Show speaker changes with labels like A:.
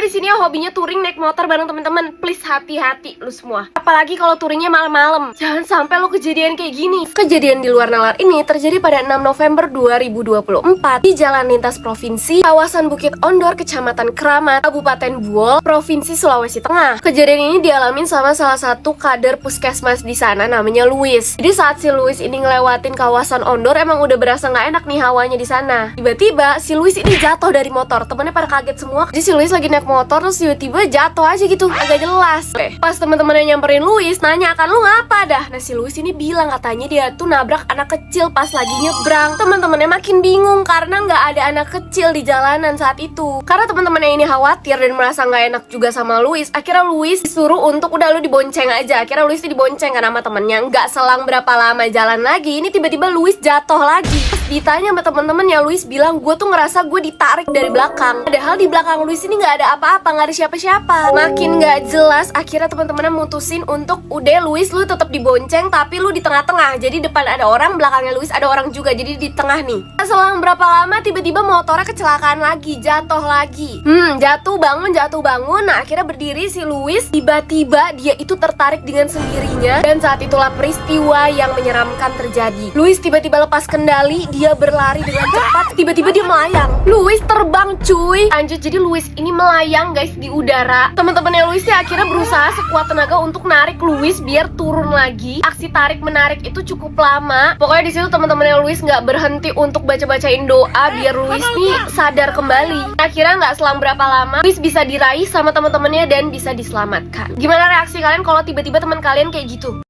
A: di sini ya hobinya touring naik motor bareng teman-teman. Please hati-hati lu semua. Apalagi kalau touringnya malam-malam. Jangan sampai lo kejadian kayak gini. Kejadian di luar nalar ini terjadi pada 6 November 2024 di Jalan Lintas Provinsi, kawasan Bukit Ondor, Kecamatan Keramat, Kabupaten Buol, Provinsi Sulawesi Tengah. Kejadian ini dialamin sama salah satu kader puskesmas di sana namanya Luis. Jadi saat si Luis ini ngelewatin kawasan Ondor, emang udah berasa nggak enak nih hawanya di sana. Tiba-tiba si Luis ini jatuh dari motor. Temennya pada kaget semua. Jadi si Luis lagi naik motor terus tiba-tiba jatuh aja gitu, agak jelas. Pas teman-temannya nyamperin Luis, nanya kan lu ngapa dah. Nah si Luis ini bilang katanya dia tuh nabrak anak kecil pas lagi nyebrang. Teman-temannya makin bingung karena nggak ada anak kecil di jalanan saat itu. Karena teman-temannya ini khawatir dan merasa nggak enak juga sama Luis. Akhirnya Luis disuruh untuk udah lu dibonceng aja. Akhirnya Luis dibonceng kan sama temennya. Nggak selang berapa lama jalan lagi, ini tiba-tiba Luis jatuh lagi. Ditanya sama temen-temennya, Luis bilang gue tuh ngerasa gue ditarik dari belakang. Padahal di belakang Luis ini nggak ada apa-apa, nggak ada siapa-siapa. Makin nggak jelas, akhirnya teman-temannya mutusin untuk udah Luis lu tetap dibonceng tapi lu di tengah-tengah. Jadi depan ada orang, belakangnya Luis ada orang juga. Jadi di tengah nih. Selang berapa lama tiba-tiba motornya kecelakaan lagi, jatuh lagi. Jatuh bangun. Nah akhirnya berdiri si Luis. Tiba-tiba dia itu tertarik dengan sendirinya. Dan saat itulah peristiwa yang menyeramkan terjadi. Luis tiba-tiba lepas kendali. Dia berlari dengan cepat, tiba-tiba dia melayang. Luis terbang cuy. Lanjut, jadi Luis ini melayang guys di udara. Teman-temannya Luis ya akhirnya berusaha sekuat tenaga untuk narik Luis biar turun lagi. Aksi tarik menarik itu cukup lama. Pokoknya di situ teman-temannya Luis nggak berhenti untuk baca-bacain doa biar Luis nih sadar kembali. Akhirnya nggak selang berapa lama Luis bisa diraih sama teman-temannya dan bisa diselamatkan. Gimana reaksi kalian kalau tiba-tiba teman kalian kayak gitu?